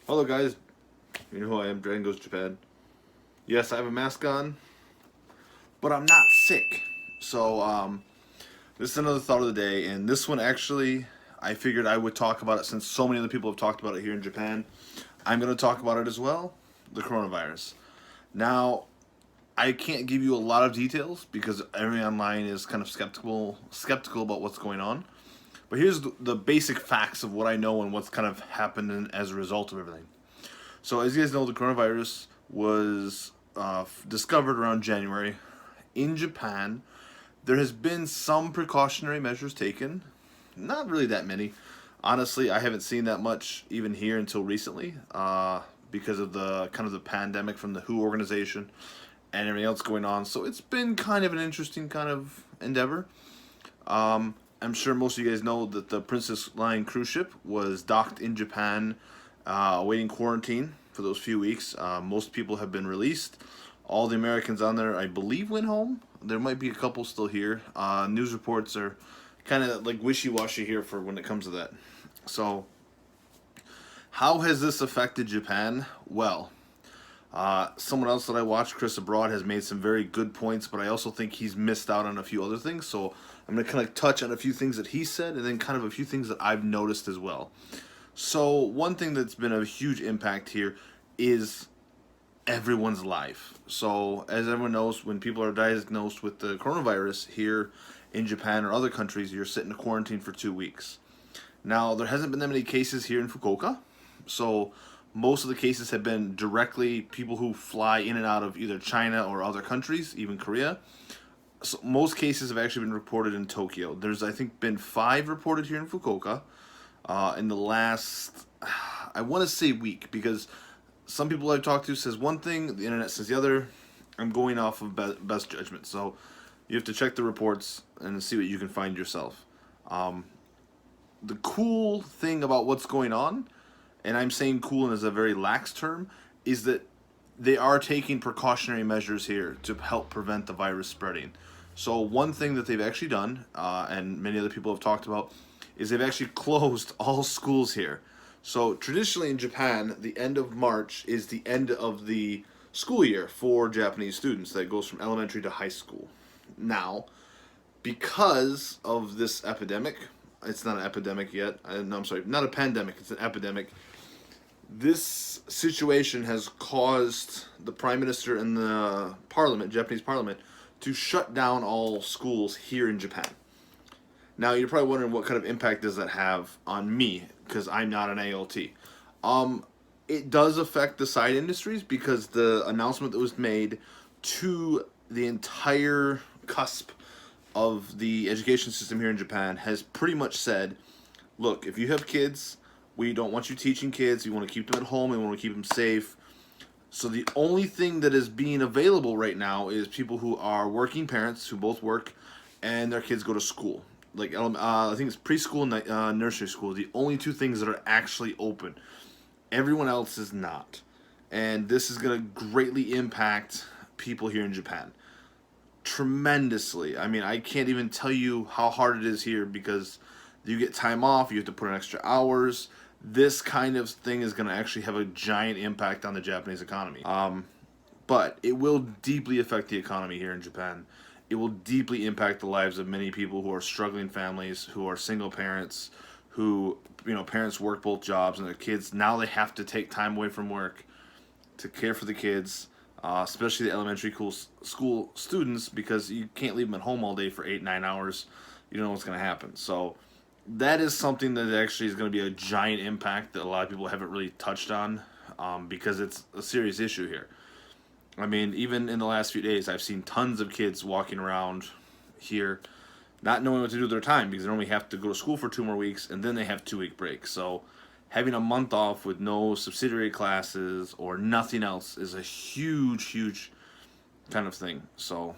Hello guys, you know who I am, Dragon Goes Japan. Yes, I have a mask on, but I'm not sick. So, this is another thought of the day, and this one actually, I figured I would talk about it since so many other people have talked about it here in Japan. I'm going to talk about it as well, the coronavirus. Now, I can't give you a lot of details because everyone online is kind of skeptical about what's going on. But here's the basic facts of what I know and what's kind of happened as a result of everything. So, as you guys know, the coronavirus was discovered around January in Japan. There has been some precautionary measures taken, not really that many. Honestly, I haven't seen that much even here until recently, because of the kind of the pandemic from the WHO organization and everything else going on. So it's been kind of an interesting kind of endeavor. I'm sure most of you guys know that the Princess Line cruise ship was docked in Japan, awaiting quarantine for those few weeks. Most people have been released. All the Americans on there, I believe, went home. There might be a couple still here. News reports are kind of like wishy-washy here for when it comes to that. So, how has this affected Japan? Well, someone else that I watched, Chris Abroad, has made some very good points, but I also think he's missed out on a few other things. So I'm going to kind of touch on a few things that he said and then kind of a few things that I've noticed as well. So one thing that's been a huge impact here is everyone's life. So as everyone knows, when people are diagnosed with the coronavirus here in Japan or other countries, you're sitting in quarantine for 2 weeks. Now, there hasn't been that many cases here in Fukuoka, so most of the cases have been directly people who fly in and out of either China or other countries, even Korea. So most cases have actually been reported in Tokyo. There's, I think, been 5 reported here in Fukuoka in the last, I want to say week, because some people I've talked to says one thing, the internet says the other. I'm going off of best judgment, so you have to check the reports and see what you can find yourself. The cool thing about what's going on, and I'm saying cool as a very lax term, is that they are taking precautionary measures here to help prevent the virus spreading. So one thing that they've actually done, and many other people have talked about, is they've actually closed all schools here. So traditionally in Japan, the end of March is the end of the school year for Japanese students. That goes from elementary to high school. Now, because of this epidemic, it's not an epidemic yet. No, I'm sorry, not a pandemic. It's an epidemic. This situation has caused the Prime Minister and the Parliament, Japanese Parliament, to shut down all schools here in Japan. Now, you're probably wondering what kind of impact does that have on me, because I'm not an ALT. It does affect the side industries because the announcement that was made to the entire cusp of the education system here in Japan has pretty much said, look, if you have kids, we don't want you teaching kids. We want to keep them at home. We want to keep them safe. So the only thing that is being available right now is people who are working parents who both work and their kids go to school. Like I think it's preschool and nursery school. The only 2 things that are actually open. Everyone else is not. And this is going to greatly impact people here in Japan. Tremendously. I mean, I can't even tell you how hard it is here because you get time off, you have to put in extra hours. This kind of thing is going to actually have a giant impact on the Japanese economy. But it will deeply affect the economy here in Japan. It will deeply impact the lives of many people who are struggling families, who are single parents, who, parents work both jobs and their kids. Now they have to take time away from work to care for the kids, especially the elementary school students, because you can't leave them at home all day for 8-9 hours. You don't know what's going to happen. So that is something that actually is going to be a giant impact that a lot of people haven't really touched on, because it's a serious issue here. I mean, even in the last few days, I've seen tons of kids walking around here not knowing what to do with their time because they normally have to go to school for 2 more weeks and then they have 2-week breaks. So having a month off with no subsidiary classes or nothing else is a huge kind of thing. So,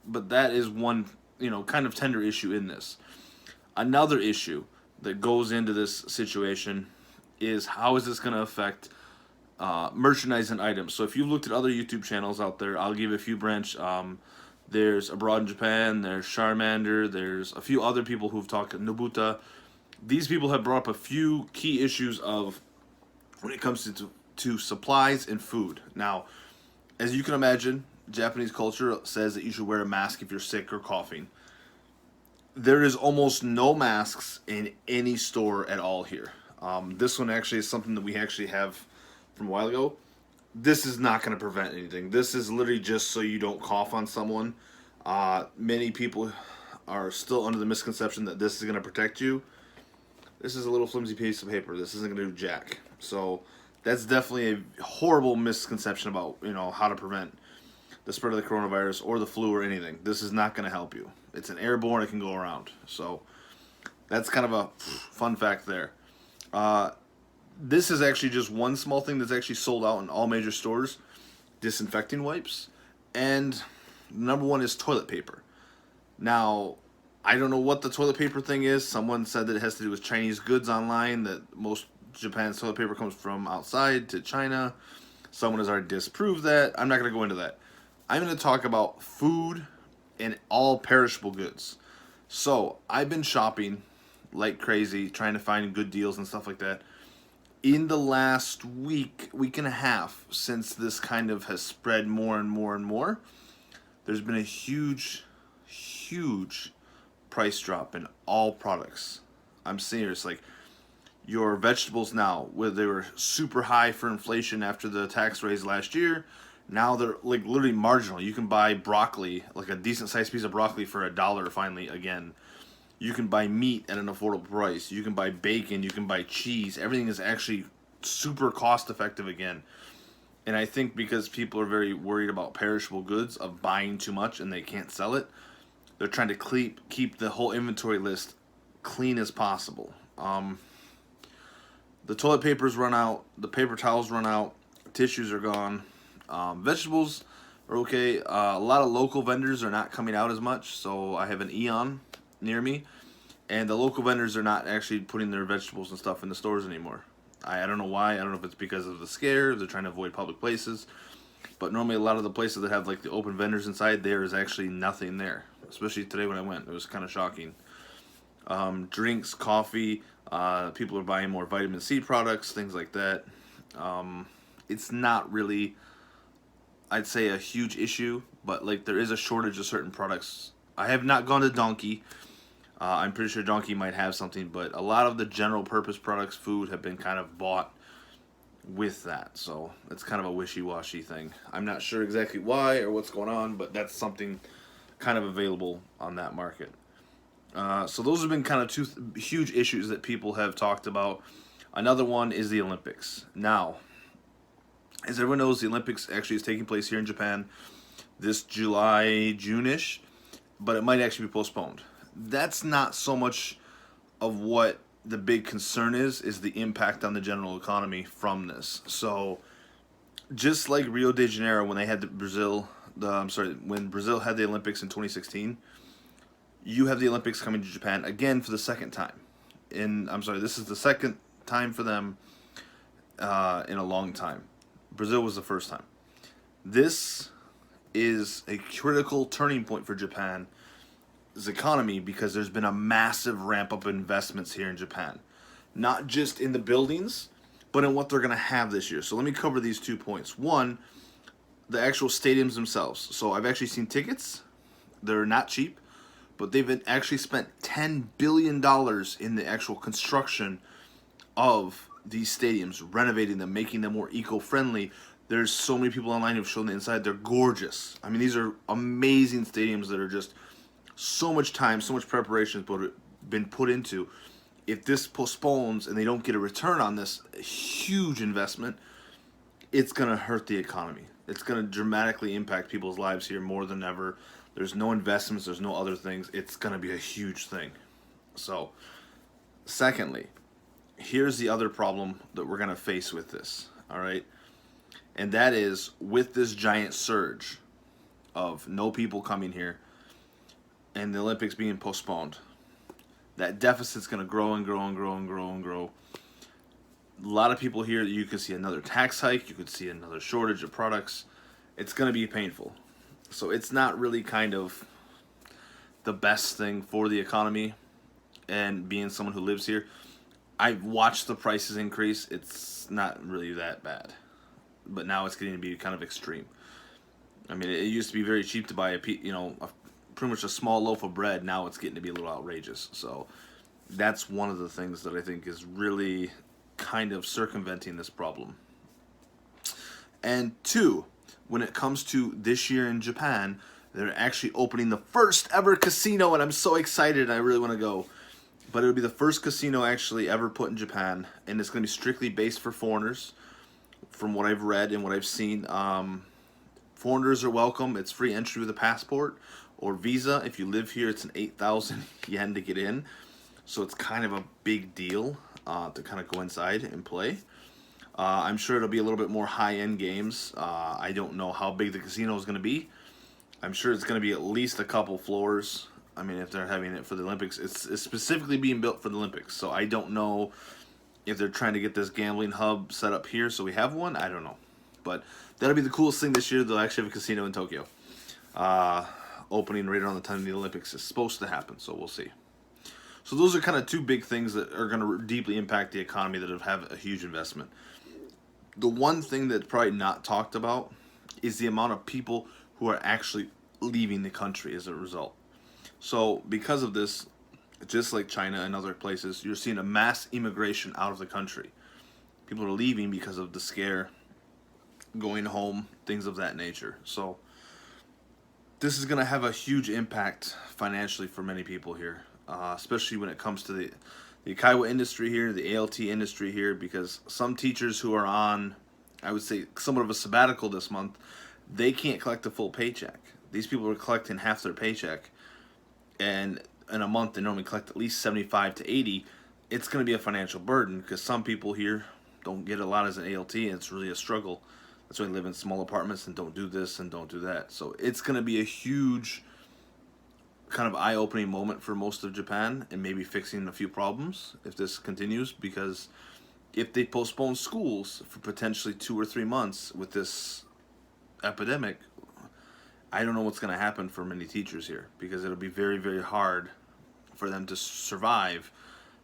but that is one, kind of tender issue in this. Another issue that goes into this situation is how is this going to affect merchandise and items. So if you've looked at other YouTube channels out there, I'll give a few branch. There's Abroad in Japan, there's Charmander, there's a few other people who've talked, Nobuta. These people have brought up a few key issues of when it comes to supplies and food. Now, as you can imagine, Japanese culture says that you should wear a mask if you're sick or coughing. There is almost no masks in any store at all here. This one actually is something that we actually have from a while ago. This is not going to prevent anything. This is literally just so you don't cough on someone. Many people are still under the misconception that this is going to protect you. This is a little flimsy piece of paper. This isn't going to do jack. So that's definitely a horrible misconception about, how to prevent the spread of the coronavirus or the flu or anything. This is not going to help you. It's an airborne. It can go around. So that's kind of a fun fact there. This is actually just one small thing that's actually sold out in all major stores. Disinfecting wipes. And number one is toilet paper. Now, I don't know what the toilet paper thing is. Someone said that it has to do with Chinese goods online, that most Japan's toilet paper comes from outside to China. Someone has already disproved that. I'm not going to go into that. I'm going to talk about food and all perishable goods. So, I've been shopping like crazy, trying to find good deals and stuff like that. In the last week and a half, since this kind of has spread more and more and more, there's been a huge price drop in all products. I'm serious. Like, your vegetables now, where they were super high for inflation after the tax raise last year, now they're like literally marginal. You can buy broccoli, like a decent sized piece of broccoli, for $1 finally again. You can buy meat at an affordable price. You can buy bacon. You can buy cheese. Everything is actually super cost effective again. And I think because people are very worried about perishable goods, of buying too much and they can't sell it, they're trying to keep the whole inventory list clean as possible. The toilet papers run out. The paper towels run out. Tissues are gone. Vegetables are okay. A lot of local vendors are not coming out as much. So I have an Eon near me, and the local vendors are not actually putting their vegetables and stuff in the stores anymore. I don't know why. I don't know if it's because of the scare. They're trying to avoid public places. But normally a lot of the places that have like the open vendors inside, there is actually nothing there. Especially today when I went. It was kind of shocking. Drinks, coffee, people are buying more vitamin C products, things like that. It's not really, I'd say, a huge issue, but like there is a shortage of certain products. I have not gone to Donkey. I'm pretty sure Donkey might have something, but a lot of the general purpose products, food, have been kind of bought with that. So it's kind of a wishy-washy thing. I'm not sure exactly why or what's going on, but that's something kind of available on that market. So those have been kind of two huge issues that people have talked about. Another one is the Olympics. Now, as everyone knows, the Olympics actually is taking place here in Japan this July, June-ish, but it might actually be postponed. That's not so much of what the big concern is the impact on the general economy from this. So, just like Rio de Janeiro when they had when Brazil had the Olympics in 2016, you have the Olympics coming to Japan again for the second time. This is the second time for them in a long time. Brazil was the first time. This is a critical turning point for Japan's economy because there's been a massive ramp up of investments here in Japan. Not just in the buildings, but in what they're going to have this year. So let me cover these 2 points. One, the actual stadiums themselves. So I've actually seen tickets. They're not cheap, but they've actually spent $10 billion in the actual construction of these stadiums, renovating them, making them more eco-friendly. There's so many people online who've shown the inside. They're gorgeous. I mean, these are amazing stadiums that are just so much time, so much preparation has been put into. If this postpones and they don't get a return on this huge investment, it's going to hurt the economy. It's going to dramatically impact people's lives here more than ever. There's no investments. There's no other things. It's going to be a huge thing. So, secondly, here's the other problem that we're going to face with this, all right? And that is, with this giant surge of no people coming here and the Olympics being postponed, that deficit's going to grow and grow and grow and grow and grow. A lot of people here, you could see another tax hike. You could see another shortage of products. It's going to be painful. So it's not really kind of the best thing for the economy. And being someone who lives here, I've watched the prices increase. It's not really that bad, but now it's getting to be kind of extreme. I mean, it used to be very cheap to buy pretty much a small loaf of bread. Now it's getting to be a little outrageous. So that's one of the things that I think is really kind of circumventing this problem. And two, when it comes to this year in Japan, they're actually opening the first ever casino, and I'm so excited. I really want to go. But it'll be the first casino actually ever put in Japan, and it's going to be strictly based for foreigners, from what I've read and what I've seen. Foreigners are welcome. It's free entry with a passport or visa. If you live here, it's an 8,000 yen to get in. So it's kind of a big deal to kind of go inside and play. I'm sure it'll be a little bit more high-end games. I don't know how big the casino is going to be. I'm sure it's going to be at least a couple floors. I mean, if they're having it for the Olympics, it's specifically being built for the Olympics. So I don't know if they're trying to get this gambling hub set up here so we have one. I don't know. But that'll be the coolest thing this year. They'll actually have a casino in Tokyo. Opening right around the time of the Olympics is supposed to happen, so we'll see. So those are kind of two big things that are going to deeply impact the economy that have a huge investment. The one thing that's probably not talked about is the amount of people who are actually leaving the country as a result. So because of this, just like China and other places, you're seeing a mass immigration out of the country. People are leaving because of the scare, going home, things of that nature. So this is going to have a huge impact financially for many people here, especially when it comes to the Kaiwa industry here, the ALT industry here, because some teachers who are on, I would say, somewhat of a sabbatical this month, they can't collect a full paycheck. These people are collecting half their paycheck, and in a month they normally collect at least 75 to 80. It's going to be a financial burden because some people here don't get a lot as an ALT, and it's really a struggle. That's why they live in small apartments and don't do this and don't do that. So it's going to be a huge kind of eye-opening moment for most of Japan, and maybe fixing a few problems if this continues, because if they postpone schools for potentially 2 or 3 months with this epidemic, I don't know what's going to happen for many teachers here, because it'll be very, very hard for them to survive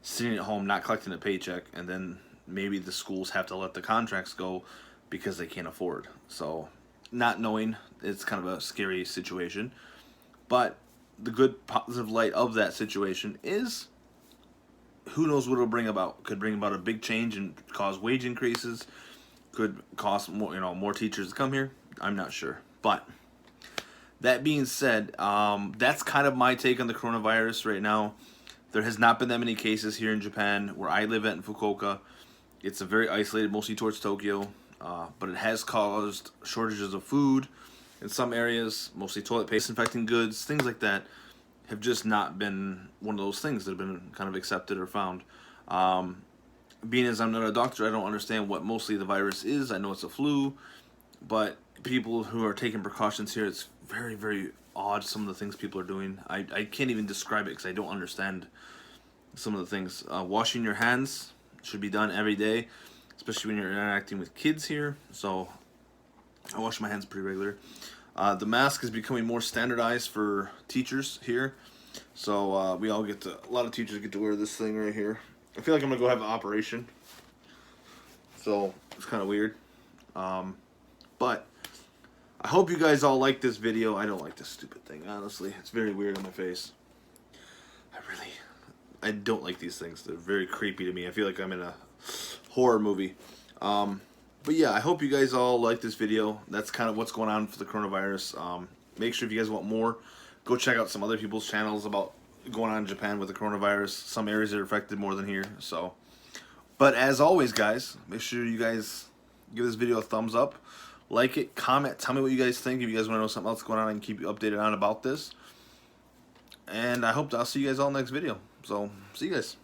sitting at home not collecting a paycheck, and then maybe the schools have to let the contracts go because they can't afford. So not knowing, it's kind of a scary situation. But the good positive light of that situation is, who knows what it'll bring about. Could bring about a big change and cause wage increases, could cost more, more teachers to come here. I'm not sure. But that being said, that's kind of my take on the coronavirus right now. There has not been that many cases here in Japan where I live at in Fukuoka. It's a very isolated, mostly towards Tokyo, but it has caused shortages of food in some areas, mostly toilet paste, disinfecting goods, things like that have just not been one of those things that have been kind of accepted or found. Being as I'm not a doctor, I don't understand what mostly the virus is. I know it's a flu, but people who are taking precautions here, it's very, very odd, some of the things people are doing. I can't even describe it because I don't understand some of the things. Washing your hands should be done every day, especially when you're interacting with kids here. So I wash my hands pretty regular. The mask is becoming more standardized for teachers here. So a lot of teachers get to wear this thing right here. I feel like I'm going to go have an operation. So it's kind of weird. But I hope you guys all like this video. I don't like this stupid thing, honestly. It's very weird on my face. I don't like these things. They're very creepy to me. I feel like I'm in a horror movie. But yeah, I hope you guys all like this video. That's kind of what's going on for the coronavirus. Make sure if you guys want more, go check out some other people's channels about going on in Japan with the coronavirus. Some areas are affected more than here. So, but as always, guys, make sure you guys give this video a thumbs up, like it, comment, tell me what you guys think. If you guys want to know something else going on, I can keep you updated on about this. And I hope I'll see you guys all next video. So, see you guys.